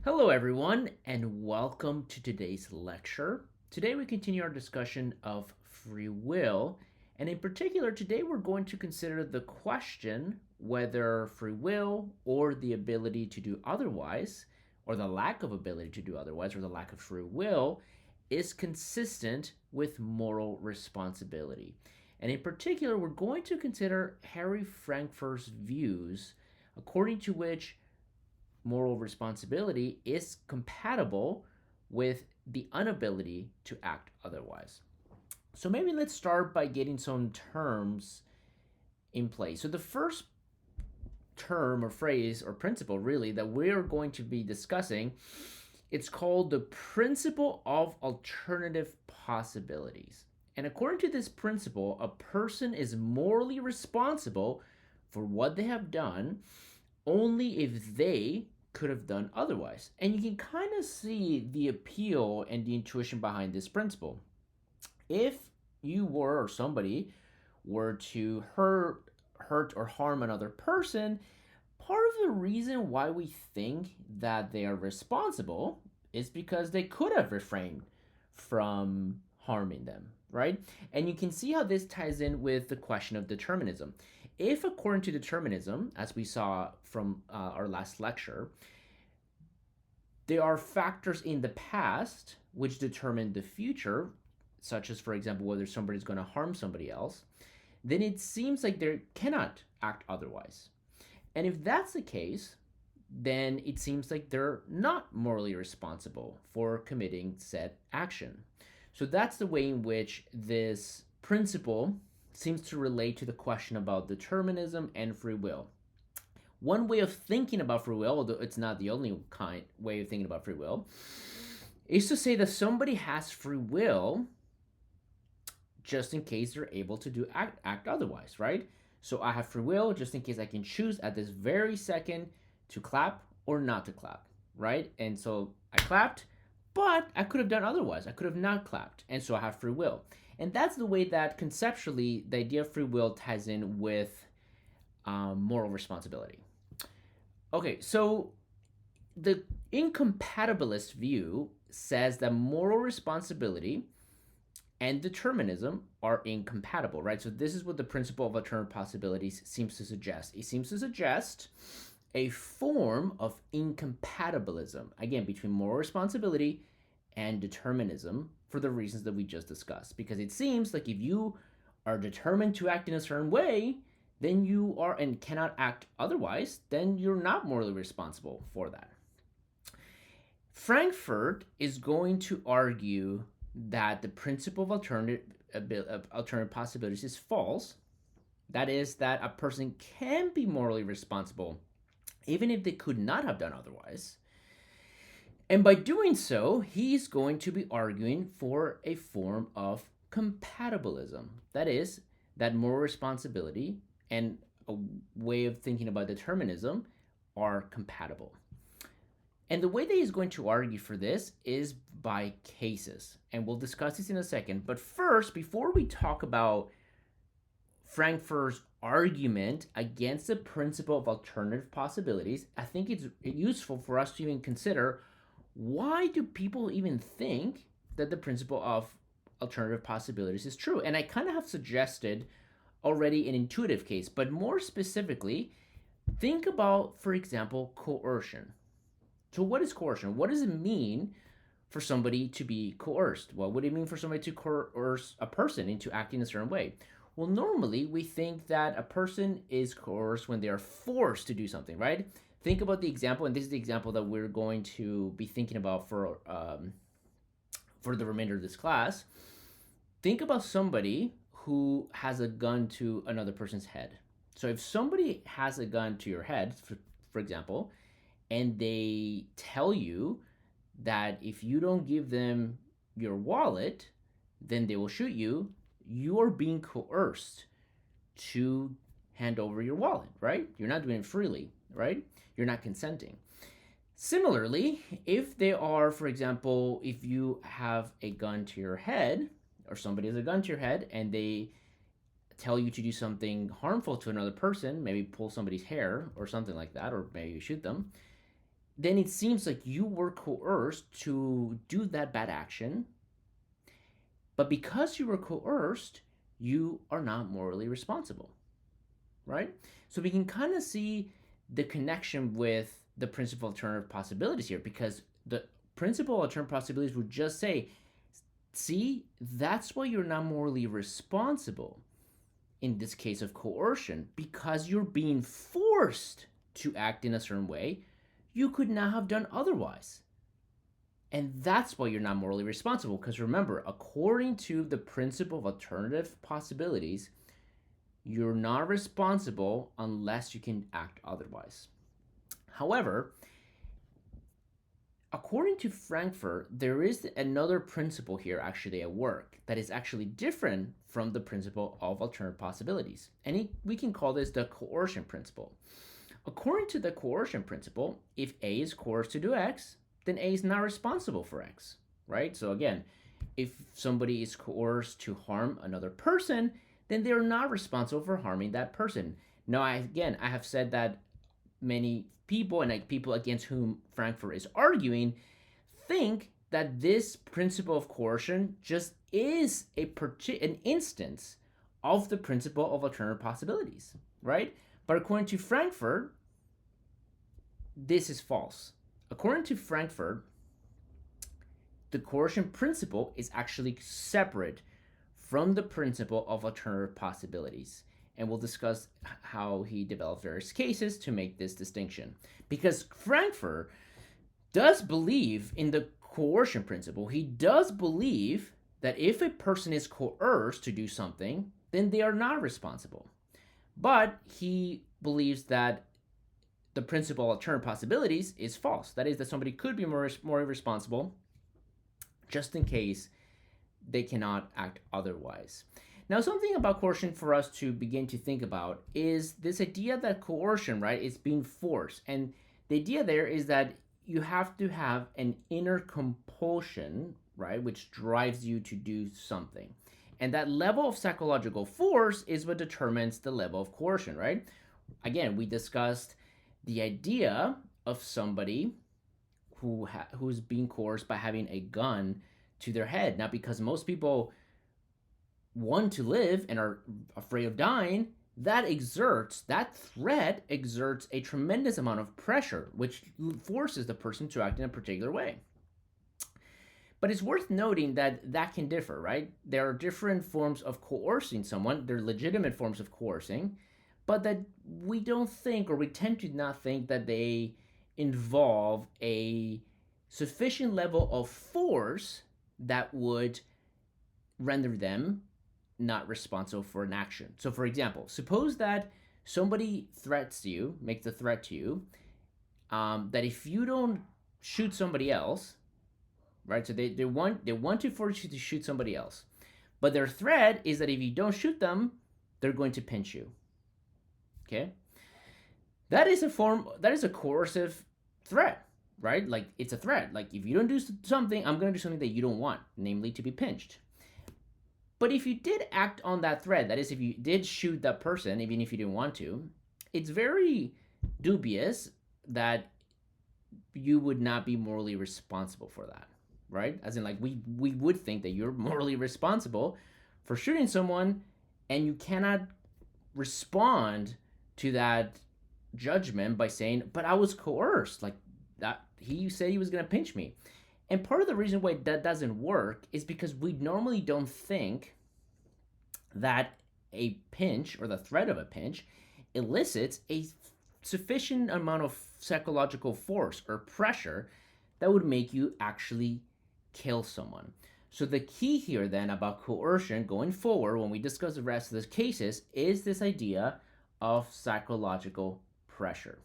Hello, everyone, and welcome to today's lecture. Today, we continue our discussion of free will, and in particular, today we're going to consider the question whether free will or the ability to do otherwise, or the lack of ability to do otherwise, or the lack of free will, is consistent with moral responsibility. And in particular, we're going to consider Harry Frankfurt's views, according to which moral responsibility is compatible with the inability to act otherwise. So maybe let's start by getting some terms in place. So the first term or phrase or principle really that we're going to be discussing, it's called the principle of alternative possibilities. And according to this principle, a person is morally responsible for what they have done only if they could have done otherwise. And you can kind of see the appeal and the intuition behind this principle. If you were or somebody were to hurt or harm another person, part of the reason why we think that they are responsible is because they could have refrained from harming them, right? And you can see how this ties in with the question of determinism. If, according to determinism, as we saw from our last lecture, there are factors in the past which determine the future, such as, for example, whether somebody's going to harm somebody else, then it seems like they cannot act otherwise. And if that's the case, then it seems like they're not morally responsible for committing said action. So that's the way in which this principle seems to relate to the question about determinism and free will. One way of thinking about free will, although it's not the only way of thinking about free will, is to say that somebody has free will just in case they're able to act otherwise, right? So I have free will just in case I can choose at this very second to clap or not to clap, right? And so I clapped, but I could have done otherwise. I could have not clapped, and so I have free will. And that's the way that conceptually the idea of free will ties in with moral responsibility. Okay, so the incompatibilist view says that moral responsibility and determinism are incompatible, right? So this is what the principle of alternative possibilities seems to suggest. It seems to suggest a form of incompatibilism, again, between moral responsibility and determinism for the reasons that we just discussed. Because it seems like if you are determined to act in a certain way, then you are and cannot act otherwise, then you're not morally responsible for that. Frankfurt is going to argue that the principle of alternative possibilities is false. That is, that a person can be morally responsible even if they could not have done otherwise. And by doing so, he's going to be arguing for a form of compatibilism. That is, that moral responsibility and a way of thinking about determinism are compatible. And the way that he's going to argue for this is by cases. And we'll discuss this in a second. But first, before we talk about Frankfurt's argument against the principle of alternative possibilities, I think it's useful for us to even consider, why do people even think that the principle of alternative possibilities is true? And I kind of have suggested already an intuitive case, but more specifically, think about, for example, coercion. So what is coercion? What does it mean for somebody to be coerced? What would it mean for somebody to coerce a person into acting a certain way? Well, normally we think that a person is coerced when they are forced to do something, right? Think about the example, and this is the example that we're going to be thinking about for the remainder of this class. Think about somebody who has a gun to another person's head. So if somebody has a gun to your head, for example, and they tell you that if you don't give them your wallet, then they will shoot you, you are being coerced to hand over your wallet, right? You're not doing it freely, right? You're not consenting. Similarly, if they are, for example, if you have a gun to your head, or somebody has a gun to your head, and they tell you to do something harmful to another person, maybe pull somebody's hair or something like that, or maybe you shoot them, then it seems like you were coerced to do that bad action. But because you were coerced, you are not morally responsible, right? So we can kind of see the connection with the principle of alternative possibilities here, because the principle of alternative possibilities would just say, see, that's why you're not morally responsible in this case of coercion, because you're being forced to act in a certain way you could not have done otherwise. And that's why you're not morally responsible. Because remember, according to the principle of alternative possibilities, you're not responsible unless you can act otherwise. However, according to Frankfurt, there is another principle here actually at work that is actually different from the principle of alternative possibilities. And we can call this the coercion principle. According to the coercion principle, if A is coerced to do X, then A is not responsible for X, right? So again, if somebody is coerced to harm another person, then they're not responsible for harming that person. Now, I have said that many people, and like people against whom Frankfurt is arguing, think that this principle of coercion just is an instance of the principle of alternative possibilities, right? But according to Frankfurt, this is false. According to Frankfurt, the coercion principle is actually separate from the principle of alternative possibilities. And we'll discuss how he developed various cases to make this distinction. Because Frankfurt does believe in the coercion principle. He does believe that if a person is coerced to do something, then they are not responsible. But he believes that the principle of alternative possibilities is false. That is, that somebody could be more responsible just in case they cannot act otherwise. Now, something about coercion for us to begin to think about is this idea that coercion, right, is being forced. And the idea there is that you have to have an inner compulsion, right, which drives you to do something. And that level of psychological force is what determines the level of coercion, right? Again, we discussed the idea of somebody who's being coerced by having a gun to their head. Now, because most people want to live and are afraid of dying, that threat exerts a tremendous amount of pressure, which forces the person to act in a particular way. But it's worth noting that that can differ, right? There are different forms of coercing someone. They're legitimate forms of coercing, but that we don't think, or we tend to not think, that they involve a sufficient level of force that would render them not responsible for an action. So, for example, suppose that somebody makes a threat to you, that if you don't shoot somebody else, right? So they want to force you to shoot somebody else, but their threat is that if you don't shoot them, they're going to pinch you. Okay, that is a coercive threat, right? Like, it's a threat. Like, if you don't do something, I'm going to do something that you don't want, namely to be pinched. But if you did act on that threat, that is, if you did shoot that person, even if you didn't want to, it's very dubious that you would not be morally responsible for that, right? As in, like, we would think that you're morally responsible for shooting someone, and you cannot respond to that judgment by saying, but I was coerced, like, that he said he was going to pinch me. And part of the reason why that doesn't work is because we normally don't think that a pinch, or the threat of a pinch, elicits a sufficient amount of psychological force or pressure that would make you actually kill someone. So the key here then about coercion going forward, when we discuss the rest of the cases, is this idea of psychological pressure.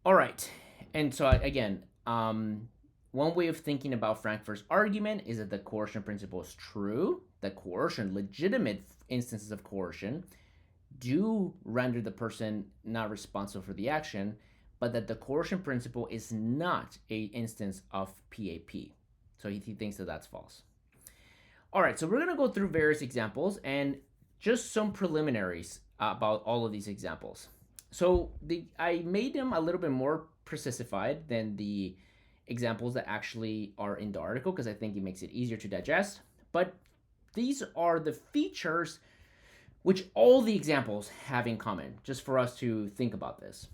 All right. And so again, one way of thinking about Frankfurt's argument is that the coercion principle is true, that legitimate instances of coercion, do render the person not responsible for the action, but that the coercion principle is not an instance of PAP. So he thinks that that's false. All right, so we're going to go through various examples and just some preliminaries about all of these examples. So I made them a little bit more precisified than the examples that actually are in the article because I think it makes it easier to digest. But these are the features which all the examples have in common, just for us to think about this.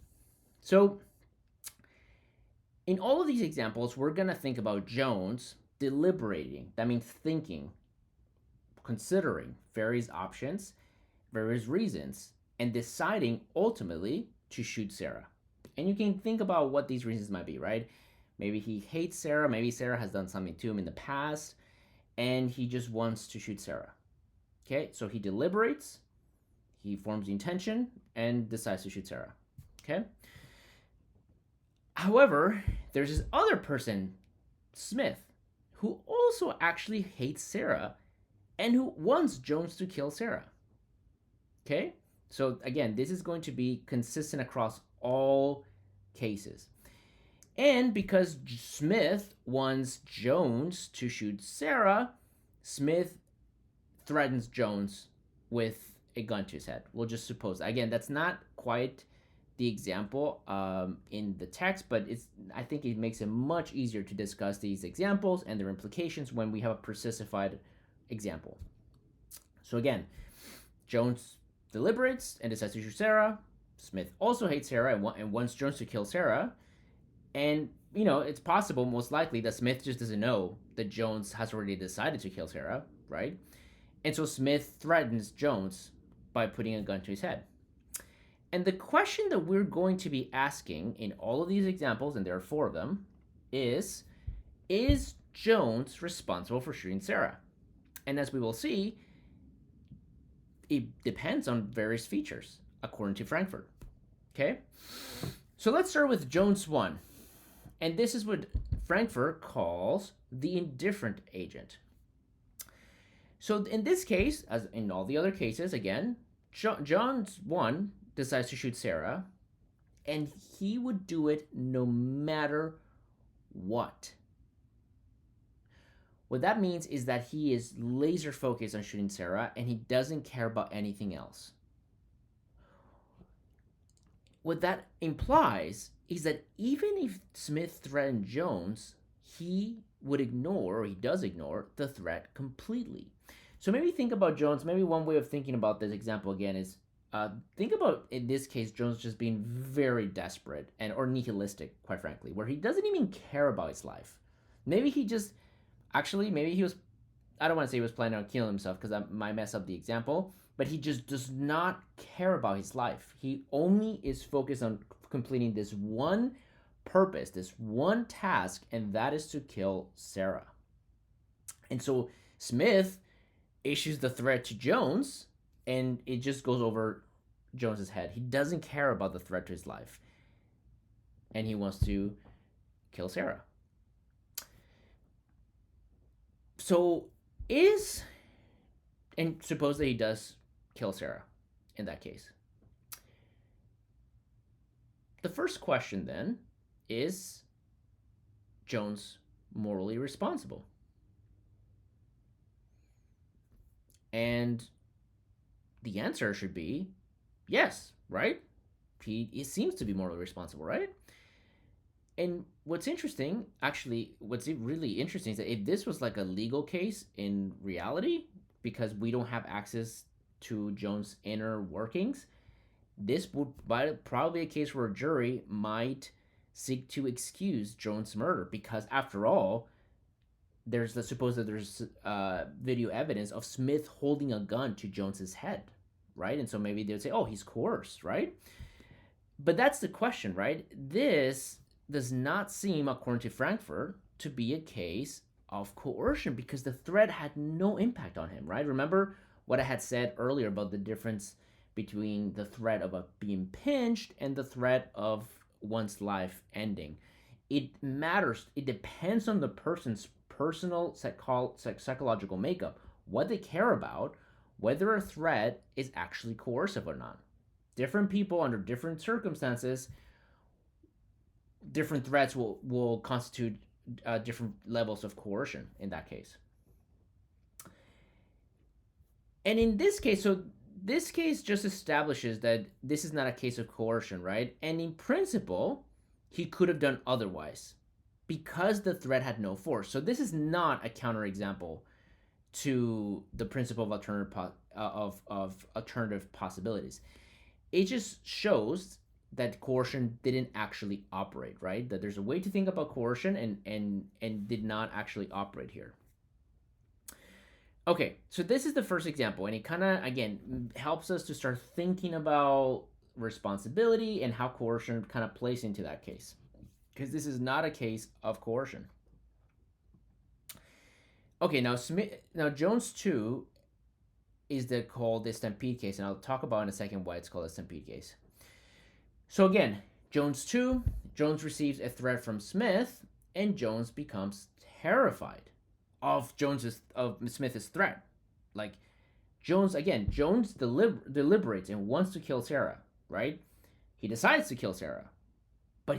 So, in all of these examples, we're going to think about Jones deliberating. That means thinking, considering various options, various reasons, and deciding ultimately to shoot Sarah. And you can think about what these reasons might be, right? Maybe he hates Sarah, maybe Sarah has done something to him in the past, and he just wants to shoot Sarah. Okay, so he deliberates, he forms the intention, and decides to shoot Sarah. Okay? However, there's this other person, Smith, who also actually hates Sarah and who wants Jones to kill Sarah. Okay? So again, this is going to be consistent across all cases. And because Smith wants Jones to shoot Sarah, Smith threatens Jones with a gun to his head. We'll just suppose. Again, that's not quite the example in the text, but I think it makes it much easier to discuss these examples and their implications when we have a precisified example. So again, Jones deliberates and decides to shoot Sarah. Smith also hates Sarah and wants Jones to kill Sarah. And, it's possible, most likely, that Smith just doesn't know that Jones has already decided to kill Sarah, right? And so Smith threatens Jones by putting a gun to his head. And the question that we're going to be asking in all of these examples, and there are 4 of them, is Jones responsible for shooting Sarah? And as we will see, it depends on various features, according to Frankfurt. Okay? So let's start with Jones 1. And this is what Frankfurt calls the indifferent agent. So in this case, as in all the other cases, again, Jones 1 decides to shoot Sarah, and he would do it no matter what. What that means is that he is laser focused on shooting Sarah, and he doesn't care about anything else. What that implies is that even if Smith threatened Jones, he would ignore, or he does ignore, the threat completely. So maybe think about Jones. Maybe one way of thinking about this example again is think about, in this case, Jones just being very desperate or nihilistic, quite frankly, where he doesn't even care about his life. Maybe he just, maybe he was, I don't want to say he was planning on killing himself because I might mess up the example, but he just does not care about his life. He only is focused on completing this one purpose, this one task, and that is to kill Sarah. And so Smith issues the threat to Jones, and it just goes over Jones's head. He doesn't care about the threat to his life, and he wants to kill Sarah. So and suppose that he does kill Sarah in that case. The first question then is Jones morally responsible? And the answer should be yes, right? He seems to be morally responsible, right? And what's interesting, actually, what's really interesting is that if this was like a legal case in reality, because we don't have access to Jones' inner workings, this would probably a case where a jury might seek to excuse Jones' murder, because after all, there's video evidence of Smith holding a gun to Jones's head, right? And so maybe they would say, oh, he's coerced, right? But that's the question, right? This does not seem, according to Frankfurt, to be a case of coercion because the threat had no impact on him, right? Remember what I had said earlier about the difference between the threat of being pinched and the threat of one's life ending. It matters. It depends on the person's personal psychological makeup, what they care about, whether a threat is actually coercive or not. Different people under different circumstances, different threats will constitute different levels of coercion in that case. And in this case, so this case just establishes that this is not a case of coercion, right? And in principle, he could have done otherwise because the threat had no force. So this is not a counterexample to the principle of alternative possibilities. It just shows that coercion didn't actually operate, right? That there's a way to think about coercion and did not actually operate here. Okay, so this is the first example, and it kind of again helps us to start thinking about responsibility and how coercion kind of plays into that case, because this is not a case of coercion. Okay, now Jones 2 is called the Stampede case, and I'll talk about in a second why it's called a Stampede case. So again, Jones 2, Jones receives a threat from Smith, and Jones becomes terrified of Smith's threat. Like Jones deliberates and wants to kill Sarah, right? He decides to kill Sarah, but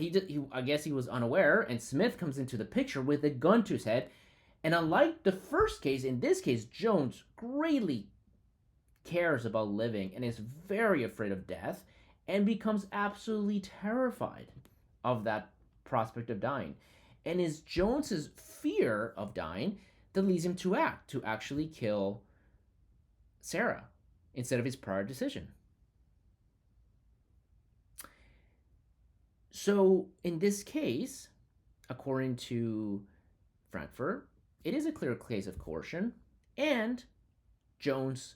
I guess he was unaware, and Smith comes into the picture with a gun to his head. And unlike the first case, in this case, Jones greatly cares about living and is very afraid of death and becomes absolutely terrified of that prospect of dying. And it's Jones's fear of dying that leads him to actually kill Sarah instead of his prior decision. So in this case, according to Frankfurt, it is a clear case of coercion, and Jones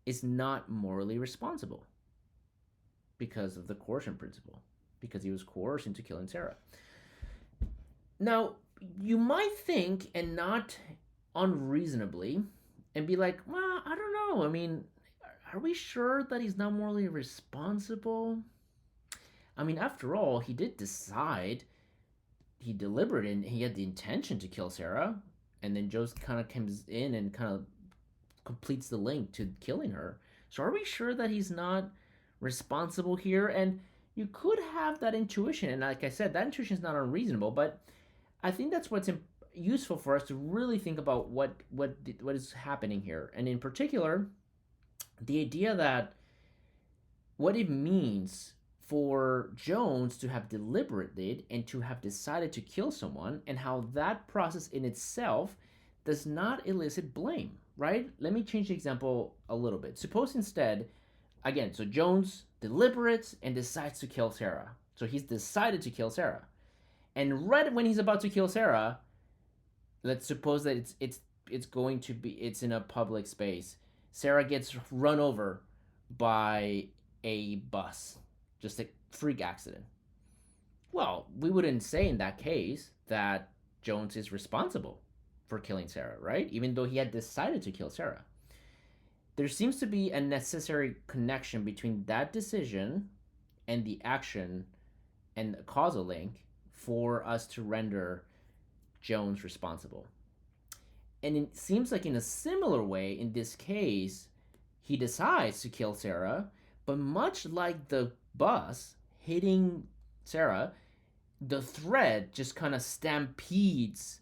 is not morally responsible because of the coercion principle, because he was coerced into killing Sarah. Now, you might think, and not unreasonably, and be like, well, I don't know. I mean, are we sure that he's not morally responsible? I mean, after all, he did decide, he deliberated, and he had the intention to kill Sarah, and then Joe kind of comes in and kind of completes the link to killing her. So are we sure that he's not responsible here? And you could have that intuition, and like I said, that intuition is not unreasonable, but I think that's what's useful for us to really think about what is happening here, and in particular, the idea that what it means for Jones to have deliberated and to have decided to kill someone, and how that process in itself does not elicit blame, right? Let me change the example a little bit. Suppose instead, again, so Jones deliberates and decides to kill Sarah. So he's decided to kill Sarah. And right when he's about to kill Sarah, let's suppose that it's in a public space. Sarah gets run over by a bus. Just a freak accident. Well, we wouldn't say in that case that Jones is responsible for killing Sarah, right? Even though he had decided to kill Sarah. There seems to be a necessary connection between that decision and the action and the causal link for us to render Jones responsible. And it seems like in a similar way, in this case, he decides to kill Sarah, but much like the bus hitting Sarah, the thread just kind of stampedes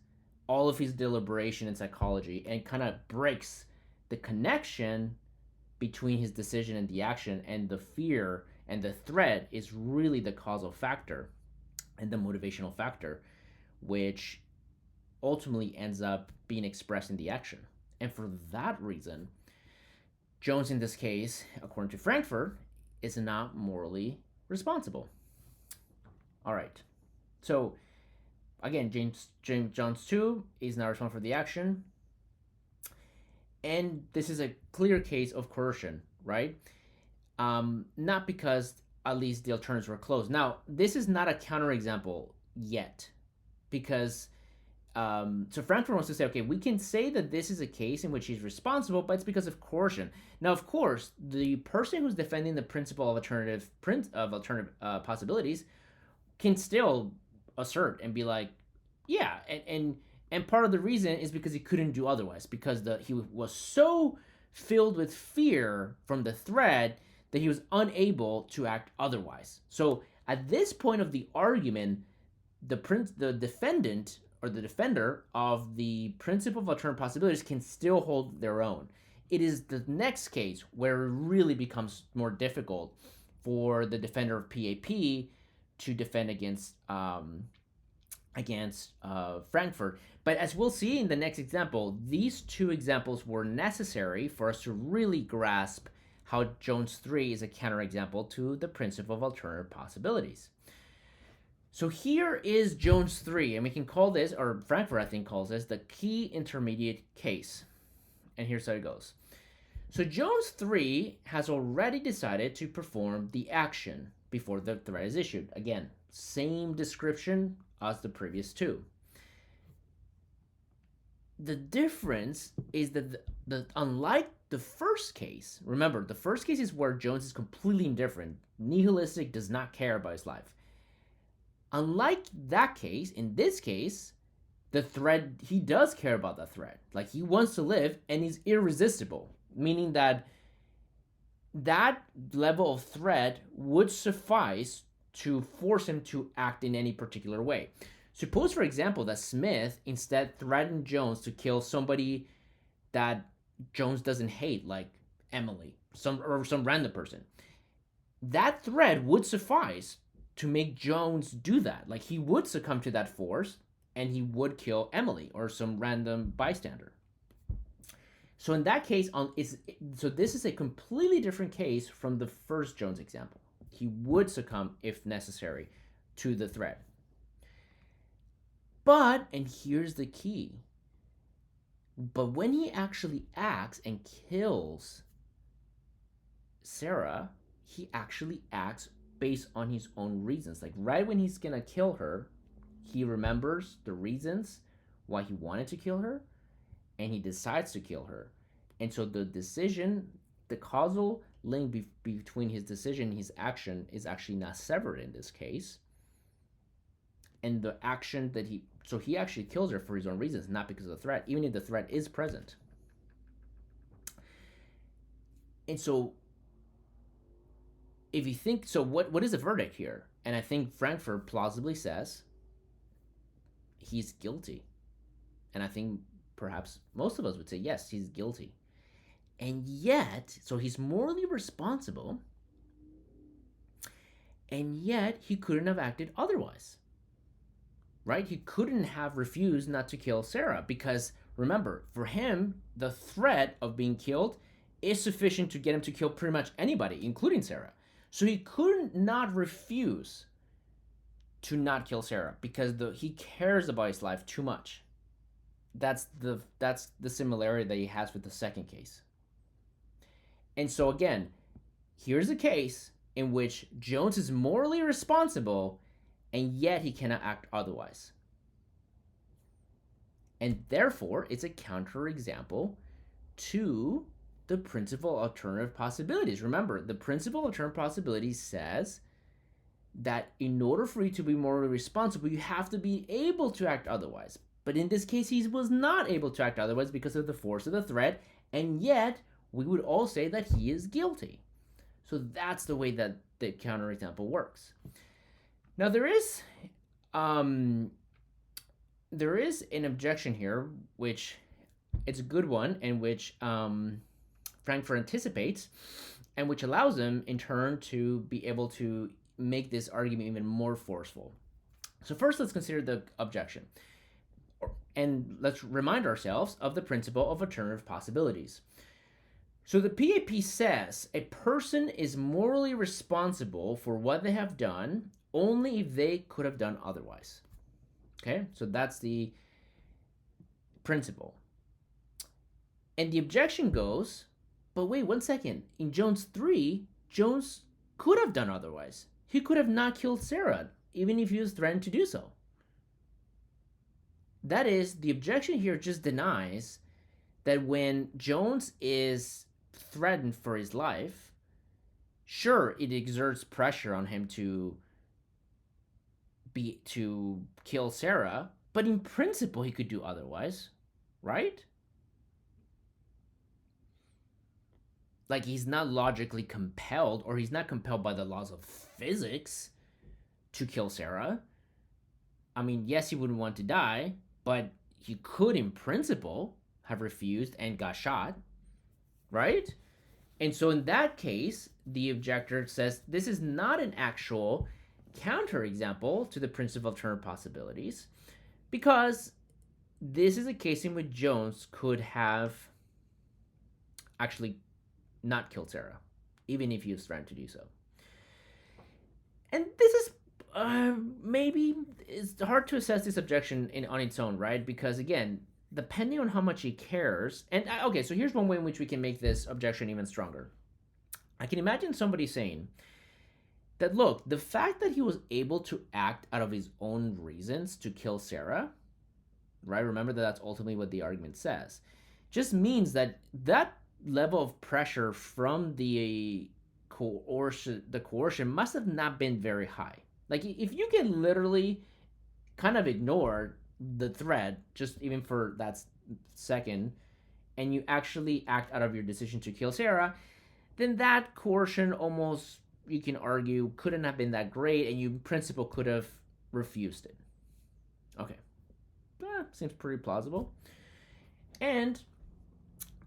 all of his deliberation and psychology and kind of breaks the connection between his decision and the action, and the fear and the threat is really the causal factor and the motivational factor, which ultimately ends up being expressed in the action. And for that reason, Jones in this case, according to Frankfurt, is not morally responsible. All right. So again, Jones 2 is not responsible for the action. And this is a clear case of coercion, right? Not because at least the alternatives were closed. Now, this is not a counterexample yet, because so Frankfurt wants to say, okay, we can say that this is a case in which he's responsible, but it's because of coercion. Now, of course, the person who's defending the principle of alternative possibilities can still assert and be like, yeah, and part of the reason is because he couldn't do otherwise, because he was so filled with fear from the threat that he was unable to act otherwise. So at this point of the argument, the defendant or the defender of the principle of alternative possibilities can still hold their own. It is the next case where it really becomes more difficult for the defender of PAP to defend against Frankfurt. But as we'll see in the next example, these two examples were necessary for us to really grasp how Jones 3 is a counterexample to the principle of alternative possibilities. So here is Jones 3, and we can call this, or Frankfurt I think calls this, the key intermediate case. And here's how it goes. So Jones 3 has already decided to perform the action before the threat is issued. Again, same description as the previous two. The difference is that unlike the first case, remember, the first case is where Jones is completely indifferent, nihilistic, does not care about his life. Unlike that case, in this case, the threat, he does care about the threat. Like, he wants to live, and he's irresistible, meaning that that level of threat would suffice to force him to act in any particular way. Suppose, for example, that Smith instead threatened Jones to kill somebody that Jones doesn't hate, like Emily, some random person. That threat would suffice to make Jones do that. Like, he would succumb to that force, and he would kill Emily or some random bystander. So in that case, so this is a completely different case from the first Jones example. He would succumb, if necessary, to the threat. But, and here's the key, but when he actually acts and kills Sarah, he actually acts based on his own reasons. Like, right when he's gonna kill her, he remembers the reasons why he wanted to kill her, and he decides to kill her. And so the decision, the causal link between his decision and his action is actually not severed in this case. And the action that he actually kills her for his own reasons, not because of the threat, even if the threat is present. And so if you think, so what is the verdict here? And I think Frankfurt plausibly says he's guilty. And I think perhaps most of us would say, yes, he's guilty. And yet, so he's morally responsible, and yet he couldn't have acted otherwise. Right? He couldn't have refused not to kill Sarah because, remember, for him, the threat of being killed is sufficient to get him to kill pretty much anybody, including Sarah. So he couldn't not refuse to not kill Sarah because he cares about his life too much. That's the similarity that he has with the second case. And so again, here's a case in which Jones is morally responsible, and yet he cannot act otherwise. And therefore, it's a counterexample to the principle of alternative possibilities. Remember, the principle of alternative possibilities says that in order for you to be morally responsible, you have to be able to act otherwise. But in this case, he was not able to act otherwise because of the force of the threat, and yet we would all say that he is guilty. So that's the way that the counterexample works. Now there is an objection here, which it's a good one, and which Frankfurt anticipates, and which allows them in turn to be able to make this argument even more forceful. So first, let's consider the objection, and let's remind ourselves of the principle of alternative possibilities. So the PAP says a person is morally responsible for what they have done only if they could have done otherwise. Okay, so that's the principle. And the objection goes, but wait 1 second. In Jones 3, Jones could have done otherwise. He could have not killed Sarah, even if he was threatened to do so. That is, the objection here just denies that when Jones is threatened for his life, sure, it exerts pressure on him to kill Sarah, but in principle he could do otherwise, right? Like, he's not logically compelled, or he's not compelled by the laws of physics to kill Sarah. I mean, yes, he wouldn't want to die, but he could in principle have refused and got shot, right? And so in that case, the objector says this is not an actual counterexample to the principle of alternative possibilities because this is a case in which Jones could have actually not killed Sarah, even if he was trying to do so. And this is maybe it's hard to assess this objection on its own, right? Because again, depending on how much he cares, and okay, so here's one way in which we can make this objection even stronger. I can imagine somebody saying that, look, the fact that he was able to act out of his own reasons to kill Sarah, right? Remember that that's ultimately what the argument says, just means that that level of pressure from the coercion must have not been very high. Like if you can literally kind of ignore the threat just even for that second and you actually act out of your decision to kill Sarah, then that coercion almost, you can argue, couldn't have been that great and you in principle could have refused it. Okay. Seems pretty plausible. And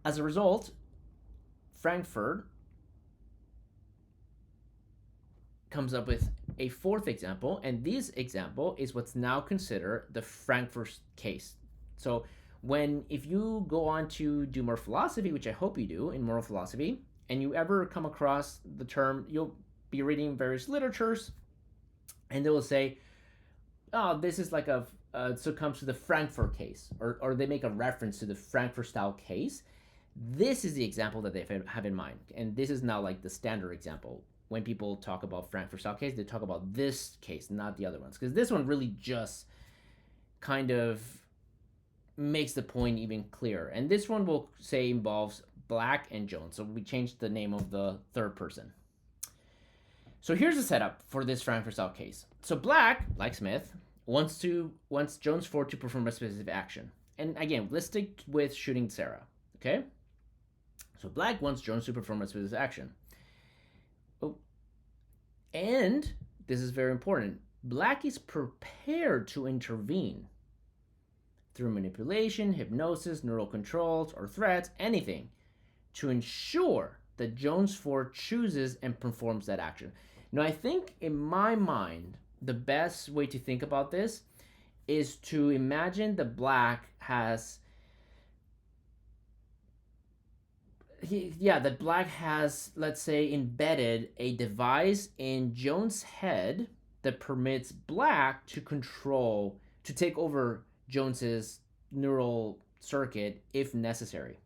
as a result, Frankfurt comes up with a fourth example, and this example is what's now considered the Frankfurt case. So if you go on to do more philosophy, which I hope you do in moral philosophy, and you ever come across the term, you'll be reading various literatures, and they will say, oh, this is like so it comes to the Frankfurt case, or they make a reference to the Frankfurt style case. This is the example that they have in mind, and this is now like the standard example. When people talk about Frankfurt style case, they talk about this case, not the other ones, because this one really just kind of makes the point even clearer. And this one will say involves Black and Jones, so we changed the name of the third person. So here's the setup for this Frankfurt style case. So Black, like Smith, wants Jones 4 to perform a specific action. And again, let's stick with shooting Sarah, okay? So Black wants Jones to perform a specific action. Oh, and this is very important. Black is prepared to intervene through manipulation, hypnosis, neural controls, or threats, anything, to ensure that Jones 4 chooses and performs that action. Now, I think in my mind, the best way to think about this is to imagine that Black has let's say, embedded a device in Jones' head that permits Black to take over Jones's neural circuit if necessary.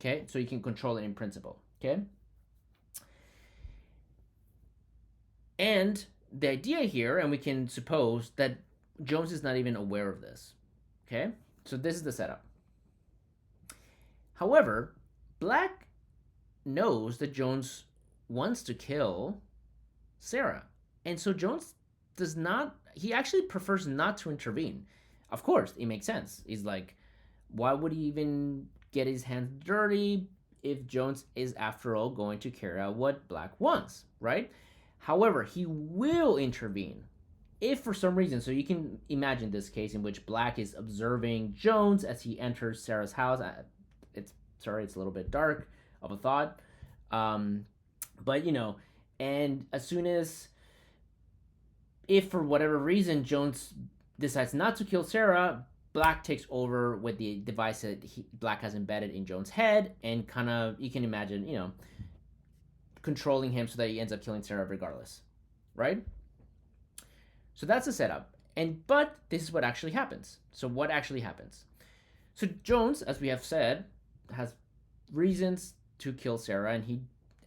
Okay, so you can control it in principle. Okay, and the idea here, and we can suppose that Jones is not even aware of this. Okay, so this is the setup. However, Black knows that Jones wants to kill Sarah, and so Jones he actually prefers not to intervene. Of course, it makes sense. He's like, why would he even get his hands dirty if Jones is, after all, going to carry out what Black wants, right? However, he will intervene if for some reason, so you can imagine this case in which Black is observing Jones as he enters Sarah's house. It's a little bit dark of a thought. But, and as soon as, if for whatever reason Jones decides not to kill Sarah, Black takes over with the device that Black has embedded in Jones' head and kind of, you can imagine, controlling him so that he ends up killing Sarah regardless, right? So that's the setup. But this is what actually happens. So what actually happens? So Jones, as we have said, has reasons to kill Sarah,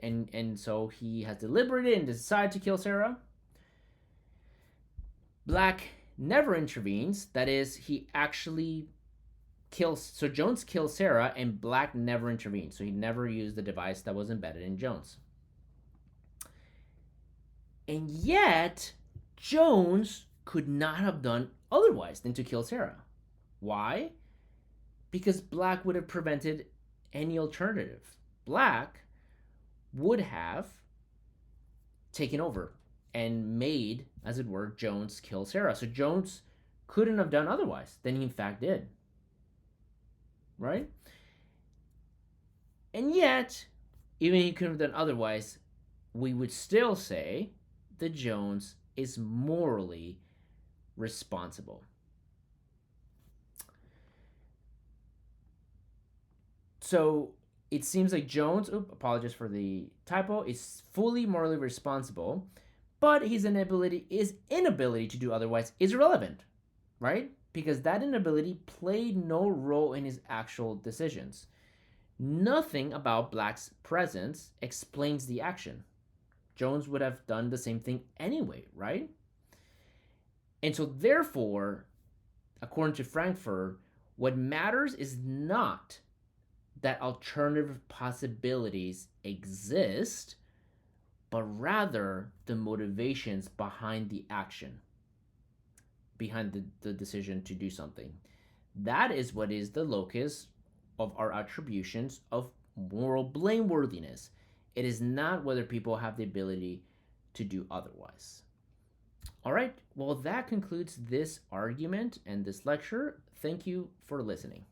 and so he has deliberated and decided to kill Sarah. Black never intervenes. That is, he actually kills. So Jones kills Sarah, and Black never intervenes. So he never used the device that was embedded in Jones. And yet, Jones could not have done otherwise than to kill Sarah. Why? Because Black would have prevented any alternative. Black would have taken over and made, as it were, Jones kill Sarah. So Jones couldn't have done otherwise than he in fact did. Right? And yet, even if he couldn't have done otherwise, we would still say that Jones is morally responsible. So it seems like Jones, apologies for the typo, is fully morally responsible, but his inability to do otherwise is irrelevant, right? Because that inability played no role in his actual decisions. Nothing about Black's presence explains the action. Jones would have done the same thing anyway, right? And so, therefore, according to Frankfurt, what matters is not that alternative possibilities exist, but rather the motivations behind the action, behind the decision to do something. That is what is the locus of our attributions of moral blameworthiness. It is not whether people have the ability to do otherwise. All right, well, that concludes this argument and this lecture. Thank you for listening.